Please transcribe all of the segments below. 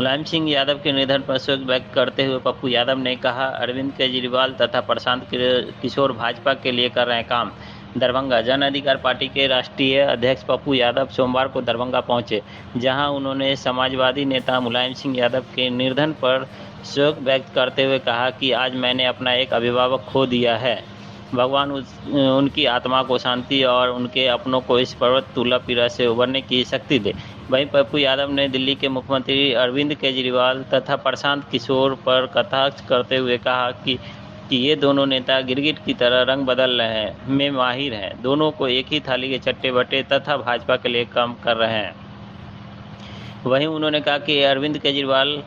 मुलायम सिंह यादव के निधन पर शोक व्यक्त करते हुए पप्पू यादव ने कहा, अरविंद केजरीवाल तथा प्रशांत किशोर भाजपा के लिए कर रहे हैं काम। दरभंगा जन अधिकार पार्टी के राष्ट्रीय अध्यक्ष पप्पू यादव सोमवार को दरभंगा पहुंचे, जहां उन्होंने समाजवादी नेता मुलायम सिंह यादव के निधन पर शोक व्यक्त करते हुए कहा कि आज मैंने अपना एक अभिभावक खो दिया है। भगवान उनकी आत्मा को शांति और उनके अपनों को इस पर्वत तुल्य पीड़ा से उबरने की शक्ति दे। वहीं पप्पू यादव ने दिल्ली के मुख्यमंत्री अरविंद केजरीवाल तथा प्रशांत किशोर पर कटाक्ष करते हुए कहा कि ये दोनों नेता गिरगिट की तरह रंग बदल रहे हैं में माहिर हैं। दोनों को एक ही थाली के चट्टे बट्टे तथा भाजपा के लिए काम कर रहे हैं। वहीं उन्होंने कहा कि अरविंद केजरीवाल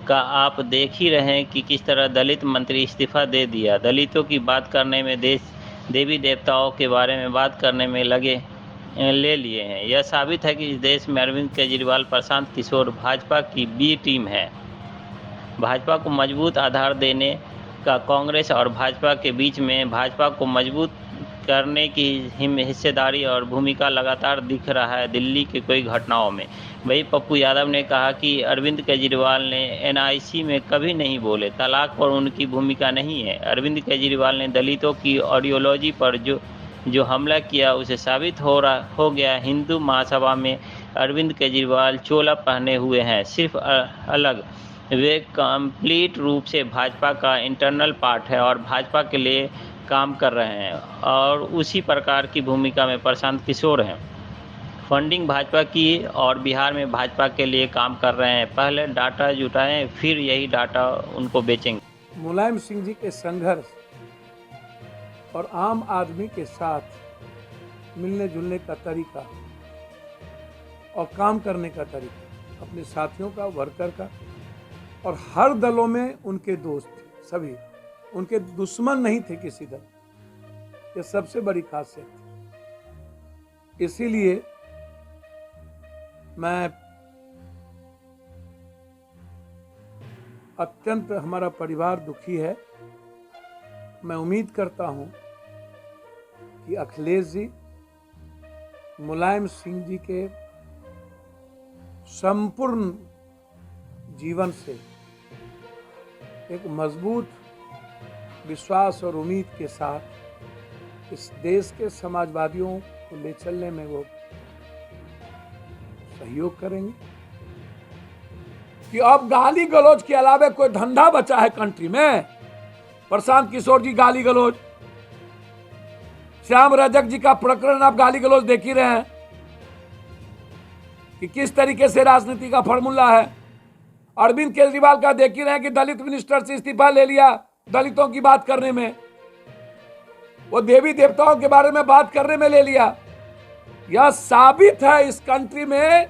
का आप देख ही रहे हैं कि किस तरह दलित मंत्री इस्तीफा दे दिया। दलितों की बात करने में देवी देवताओं के बारे में बात करने में ले लिए हैं। यह साबित है कि इस देश में अरविंद केजरीवाल प्रशांत किशोर भाजपा की बी टीम है। भाजपा को मजबूत आधार देने का कांग्रेस और भाजपा के बीच में भाजपा को मजबूत करने की हिस्सेदारी और भूमिका लगातार दिख रहा है दिल्ली के कई घटनाओं में। वहीं पप्पू यादव ने कहा कि अरविंद केजरीवाल ने एनआईसी में कभी नहीं बोले, तलाक पर उनकी भूमिका नहीं है। अरविंद केजरीवाल ने दलितों की आइडियोलॉजी पर जो हमला किया उसे साबित हो गया। हिंदू महासभा में अरविंद केजरीवाल चोला पहने हुए हैं, सिर्फ अलग वे कंप्लीट रूप से भाजपा का इंटरनल पार्ट है और भाजपा के लिए काम कर रहे हैं और उसी प्रकार की भूमिका में प्रशांत किशोर हैं। फंडिंग भाजपा की और बिहार में भाजपा के लिए काम कर रहे हैं। पहले डाटा जुटाएं, फिर यही डाटा उनको बेचेंगे। मुलायम सिंह जी के संघर्ष और आम आदमी के साथ मिलने जुलने का तरीका और काम करने का तरीका, अपने साथियों का, वर्कर का, और हर दलों में उनके दोस्त थे, सभी उनके दुश्मन नहीं थे किसी दल। ये सबसे बड़ी खासियत थी। इसीलिए मैं अत्यंत, हमारा परिवार दुखी है। मैं उम्मीद करता हूं कि अखिलेश जी मुलायम सिंह जी के संपूर्ण जीवन से एक मजबूत विश्वास और उम्मीद के साथ इस देश के समाजवादियों को ले चलने में वो सहयोग करेंगे कि अब गाली गलौज के अलावा कोई धंधा बचा है कंट्री में। प्रशांत किशोर जी गाली गलौज, श्याम रजक जी का प्रकरण आप गाली गलौज देख ही रहे हैं कि किस तरीके से राजनीति का फॉर्मूला है। अरविंद केजरीवाल का देख ही रहे हैं कि दलित मिनिस्टर से इस्तीफा ले लिया दलितों की बात करने में, वो देवी देवताओं के बारे में बात करने में ले लिया। यह साबित है इस कंट्री में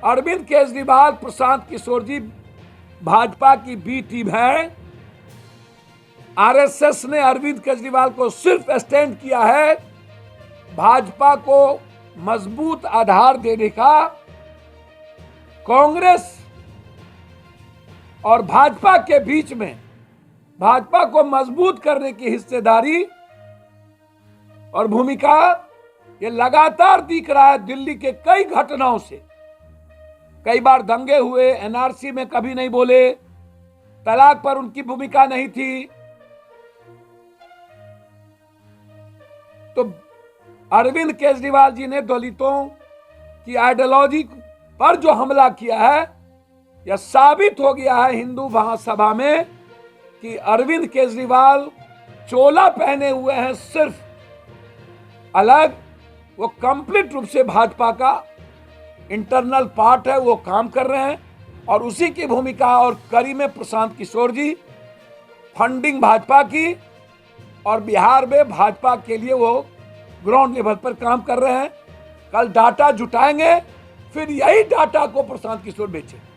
अरविंद केजरीवाल, प्रशांत किशोर जी भाजपा की बी टीम है। आरएसएस ने अरविंद केजरीवाल को सिर्फ स्टैंड किया है भाजपा को मजबूत आधार देने का। कांग्रेस और भाजपा के बीच में भाजपा को मजबूत करने की हिस्सेदारी और भूमिका ये लगातार दिख रहा है दिल्ली के कई घटनाओं से। कई बार दंगे हुए, एनआरसी में कभी नहीं बोले, तलाक पर उनकी भूमिका नहीं थी। तो अरविंद केजरीवाल जी ने दलितों की आइडियोलॉजी पर जो हमला किया है, यह साबित हो गया है हिंदू महासभा में कि अरविंद केजरीवाल चोला पहने हुए हैं, सिर्फ अलग, वो कंप्लीट रूप से भाजपा का इंटरनल पार्ट है, वो काम कर रहे हैं। और उसी की भूमिका और कड़ी में प्रशांत किशोर जी फंडिंग भाजपा की और बिहार में भाजपा के लिए वो ग्राउंड लेवल पर काम कर रहे हैं। कल डाटा जुटाएंगे, फिर यही डाटा को प्रशांत किशोर बेचेंगे।